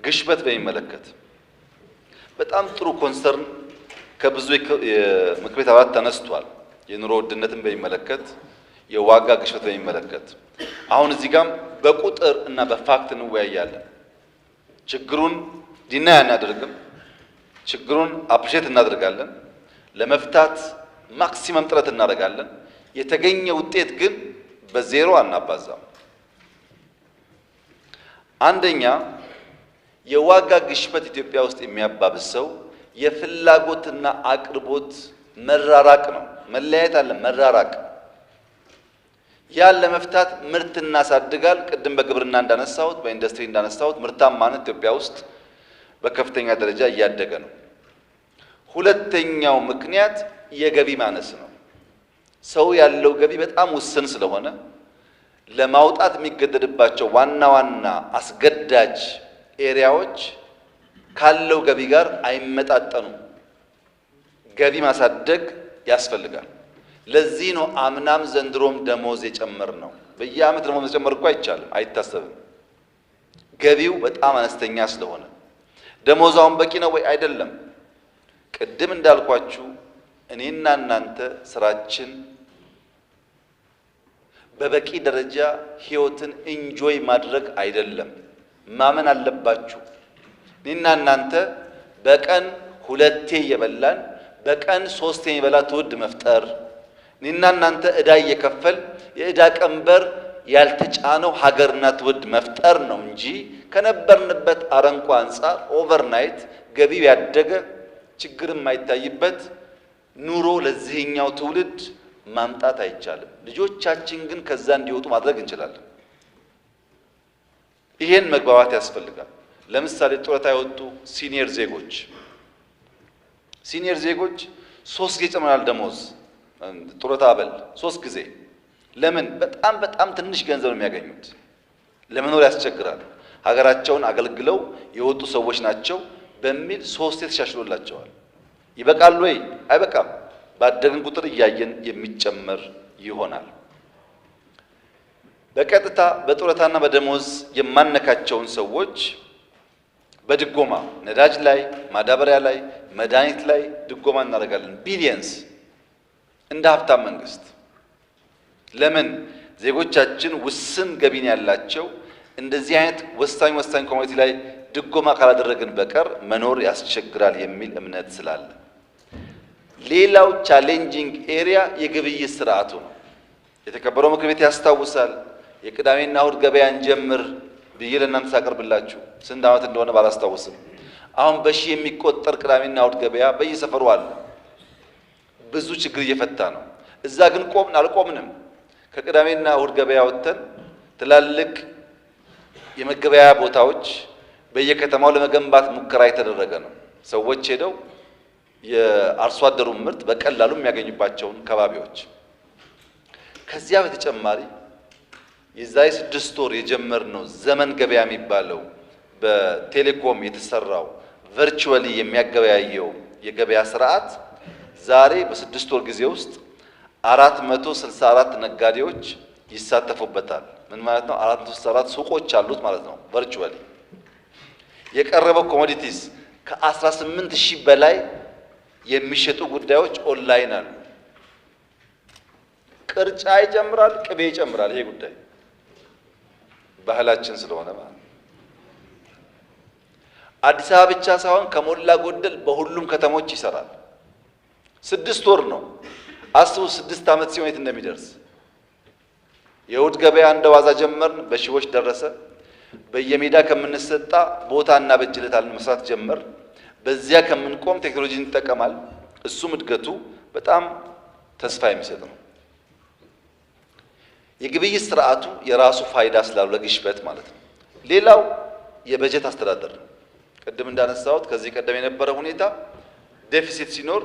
ግሽበት በሚመለከት በጣም ጥሩ ኮንሰርን ከብዙ የምክር ቤት አባላት ተነስቷል። የኑሮ ውድነትን በሚመለከት የዋጋ ግሽበት በሚመለከት አሁን እዚህ ጋር በቁጥር እና በፋክት እንወያያለን። ችግሩን ዲናይ አናደርግም። ችግሩን አፕሪሼት እናደርጋለን። ለመፍታት ማክሲመም ጥረት እናደርጋለን። የተገኘ ውጤት ግን በዜሮ አናባዛም። አንደኛ የዋጋ ግሽበት ኢትዮጵያ ውስጥ የሚያባብሰው የፍላጎትና አቅርቦት መራራቅ ነው። መለያየት አለ፣ መራራቅ። ያን ለመፍታት ምርት እናሳድጋል። ቅድም በግብርና እንዳነሳሁት፣ በኢንዱስትሪ እንዳነሳሁት ምርታማነት ኢትዮጵያ ውስጥ በከፍተኛ ደረጃ እያደገ ነው። ሁለተኛው ምክንያት የገቢ ማነስ ነው። ሰው ያለው ገቢ በጣም ውስን ስለሆነ ለማውጣት የሚገደድባቸው ዋና ዋና አስገዳጅ ኤሪያዎች ካለው ገቢ ጋር አይመጣጠኑም። ገቢ ማሳደግ ያስፈልጋል። ለዚህ ነው አምናም ዘንድሮም ደሞዝ የጨመር ነው። በየዓመት ደሞዝ መጨመር እኮ አይቻልም፣ አይታሰብም። ገቢው በጣም አነስተኛ ስለሆነ ደሞዛውን በቂ ነው ወይ? አይደለም። ቅድም እንዳልኳችሁ እኔና እናንተ ስራችን በበቂ ደረጃ ህይወትን ኢንጆይ ማድረግ አይደለም። ማመን አለባችሁ። እኔና እናንተ በቀን 2 እየበላን በቀን 3 የሚበላ ትውልድ መፍጠር፣ እኔና እናንተ ዕዳ እየከፈል የዕዳ ቀንበር ያልተጫነው ሀገርና ትውልድ መፍጠር ነው እንጂ ከነበርንበት አረንቋ አንጻር ኦቨርናይት ገቢው ያደገ ችግር የማይታይበት ኑሮ ለዚህኛው ትውልድ ማምጣት አይቻልም። ልጆቻችን ግን ከዛ እንዲወጡ ማድረግ እንችላለን። ይሄን መግባባት ያስፈልጋል። ለምሳሌ ጡረታ የወጡ ሲኒየር ዜጎች 3 ጊዜ ጨምራል ደሞዝ ጡረታ አበል 3 ጊዜ። ለምን? በጣም ትንሽ ገንዘብ ነው የሚያገኙት። ለመኖር ያስቸግራል። ሀገራቸውን አገልግለው የወጡ ሰዎች ናቸው በሚል 3 ተሻሽሎላቸዋል። ይበቃል ወይ? አይበቃም። ባደግን ቁጥር እያየን የሚጨመር ይሆናል። በቀጥታ በጡረታና በደሞዝ የማነካቸውን ሰዎች በድጎማ ነዳጅ ላይ፣ ማዳበሪያ ላይ፣ መድኃኒት ላይ ድጎማ እናደርጋለን። ቢሊየንስ እንደ ሀብታም መንግስት። ለምን? ዜጎቻችን ውስን ገቢን ያላቸው እንደዚህ አይነት ወሳኝ ኮሚኒቲ ላይ ድጎማ ካላደረግን በቀር መኖር ያስቸግራል የሚል እምነት ስላለ፣ ሌላው ቻሌንጂንግ ኤሪያ የግብይት ስርዓቱ ነው። የተከበረው ምክር ቤት ያስታውሳል። የቅዳሜና እሁድ ገበያ እንጀምር ብዬ ለእናንተ ሳቀርብላችሁ ስንት ዓመት እንደሆነ ባላስታውስም አሁን በሺህ የሚቆጠር ቅዳሜና እሁድ ገበያ በየሰፈሩ አለ። ብዙ ችግር እየፈታ ነው። እዛ ግን አልቆምንም። ከቅዳሜና እሁድ ገበያ ወጥተን ትላልቅ የመገበያያ ቦታዎች በየከተማው ለመገንባት ሙከራ የተደረገ ነው። ሰዎች ሄደው የአርሶ አደሩን ምርት በቀላሉ የሚያገኙባቸውን ከባቢዎች። ከዚያ በተጨማሪ የዛሬ 6 ወር የጀመርነው ዘመን ገበያ የሚባለው በቴሌኮም የተሰራው ቨርቹዋሊ የሚያገበያየው የገበያ ስርዓት ዛሬ በ6 ወር ጊዜ ውስጥ 464 ነጋዴዎች ይሳተፉበታል። ምን ማለት ነው? 464 ሱቆች አሉት ማለት ነው። ቨርቹዋሊ የቀረበው ኮሞዲቲስ ከ18000 በላይ የሚሸጡ ጉዳዮች ኦንላይን አሉ። ቅርጫ ይጨምራል፣ ቅቤ ይጨምራል። ይሄ ጉዳይ ባህላችን ስለሆነ ማለት አዲስ አበባ ብቻ ሳይሆን ከሞላ ጎደል በሁሉም ከተሞች ይሰራል። 6 ወር ነው። አስቡ 6 ዓመት ሲሆን የት እንደሚደርስ። የእሁድ ገበያ እንደ ዋዛ ጀመርን፣ በሺዎች ደረሰ። በየሜዳ ከምንሰጣ ቦታ እና በጅለታል መስራት ጀመር። በዚያ ከምንቆም ቴክኖሎጂ እንጠቀማል። እሱም እድገቱ በጣም ተስፋ የሚሰጥ ነው። የግብይት ስርዓቱ የራሱ ፋይዳ ስላለው ለግሽበት ማለት ነው። ሌላው የበጀት አስተዳደር ነው። ቅድም እንዳነሳሁት ከዚህ ቀደም የነበረ ሁኔታ ዴፊሲት ሲኖር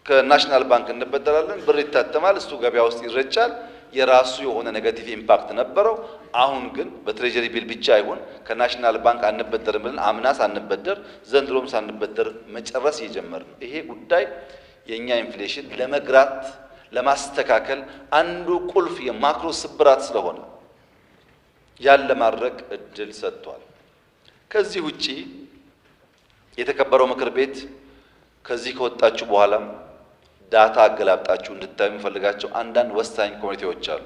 ከናሽናል ባንክ እንበደራለን፣ ብር ይታተማል፣ እሱ ገበያ ውስጥ ይረጫል። የራሱ የሆነ ኔጋቲቭ ኢምፓክት ነበረው። አሁን ግን በትሬጀሪ ቢል ብቻ አይሆን ከናሽናል ባንክ አንበደርም ብለን አምና ሳንበደር ዘንድሮም ሳንበደር መጨረስ እየጀመርን ነው። ይሄ ጉዳይ የኛ ኢንፍሌሽን ለመግራት ለማስተካከል አንዱ ቁልፍ የማክሮ ስብራት ስለሆነ ያን ለማድረግ እድል ሰጥቷል። ከዚህ ውጪ የተከበረው ምክር ቤት ከዚህ ከወጣችሁ በኋላም ዳታ አገላብጣችሁ እንድታዩ የምፈልጋቸው አንዳንድ ወሳኝ ኮሚቴዎች አሉ።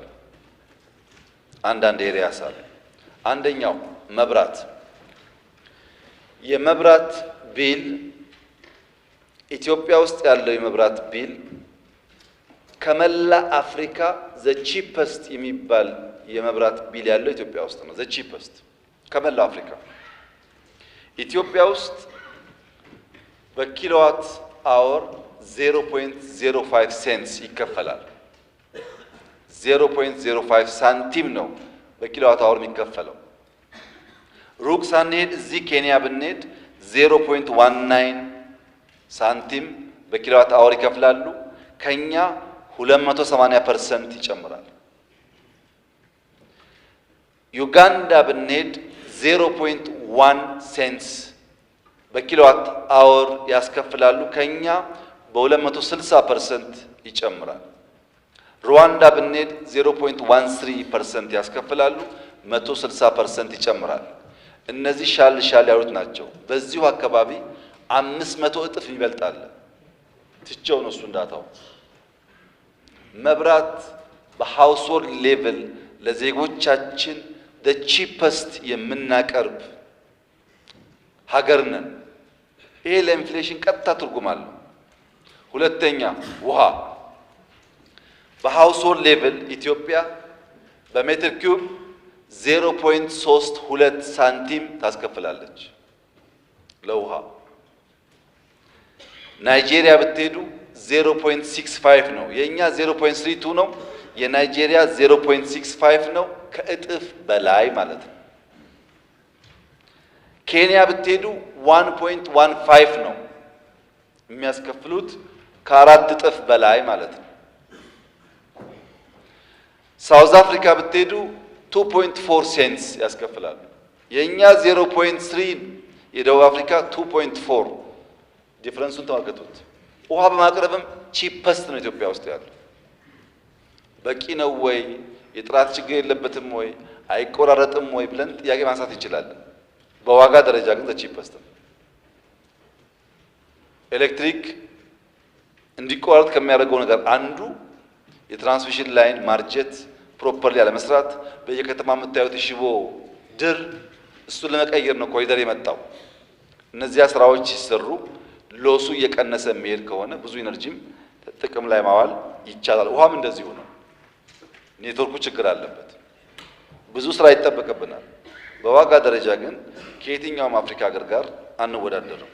አንዳንድ ኤሪያስ አሉ። አንደኛው መብራት፣ የመብራት ቢል ኢትዮጵያ ውስጥ ያለው የመብራት ቢል ከመላ አፍሪካ ዘ ቺፐስት የሚባል የመብራት ቢል ያለው ኢትዮጵያ ውስጥ ነው። ዘ ቺፐስት ከመላ አፍሪካ። ኢትዮጵያ ውስጥ በኪሎዋት አወር 0.05 ሴንትስ ይከፈላል። 0.05 ሳንቲም ነው በኪሎዋት አወር የሚከፈለው። ሩቅ ሳንሄድ እዚህ ኬንያ ብንሄድ 0.19 ሳንቲም በኪሎዋት አወር ይከፍላሉ። ከኛ 280% ይጨምራል። ዩጋንዳ ብንሄድ 0.1 ሴንትስ በኪሎዋት አወር ያስከፍላሉ። ከኛ በ260% ይጨምራል። ሩዋንዳ ብንሄድ 0.13% ያስከፍላሉ፣ 160% ይጨምራል። እነዚህ ሻል ሻል ያሉት ናቸው። በዚሁ አካባቢ 500 እጥፍ ይበልጣል። ትቼው ነው እሱ እንዳታው። መብራት በሃውስሆልድ ሌቭል ለዜጎቻችን the cheapest የምናቀርብ ሀገር ነን። ይሄ ለኢንፍሌሽን ቀጥታ ትርጉም አለው። ሁለተኛ ውሃ በሃውስሆልድ ሌቭል ኢትዮጵያ በሜትር ኪዩብ 0.32 ሳንቲም ታስከፍላለች ለውሃ። ናይጄሪያ ብትሄዱ 0.65 ነው። የኛ 0.32 ነው። የናይጄሪያ 0.65 ነው። ከእጥፍ በላይ ማለት ነው። ኬንያ ብትሄዱ 1.15 ነው የሚያስከፍሉት፣ ከአራት እጥፍ በላይ ማለት ነው። ሳውዝ አፍሪካ ብትሄዱ 2.4 ሴንትስ ያስከፍላሉ። የኛ 0.3፣ የደቡብ አፍሪካ 2.4። ዲፈረንሱን ተመልከቱት። ውሃ በማቅረብም ቺፐስት ነው ኢትዮጵያ ውስጥ ያለው። በቂ ነው ወይ? የጥራት ችግር የለበትም ወይ? አይቆራረጥም ወይ ብለን ጥያቄ ማንሳት እንችላለን። በዋጋ ደረጃ ግን ቺፐስት ነው። ኤሌክትሪክ እንዲቆራረጥ ከሚያደርገው ነገር አንዱ የትራንስሚሽን ላይን ማርጀት ፕሮፐርሊ ያለመስራት፣ በየከተማ የምታዩት የሽቦ ድር፣ እሱን ለመቀየር ነው ኮሪደር የመጣው። እነዚያ ስራዎች ሲሰሩ ሎሱ እየቀነሰ የሚሄድ ከሆነ ብዙ ኢነርጂም ጥቅም ላይ ማዋል ይቻላል። ውሃም እንደዚሁ ነው። ኔትወርኩ ችግር አለበት። ብዙ ስራ ይጠበቅብናል። በዋጋ ደረጃ ግን ከየትኛውም አፍሪካ ሀገር ጋር አንወዳደርም።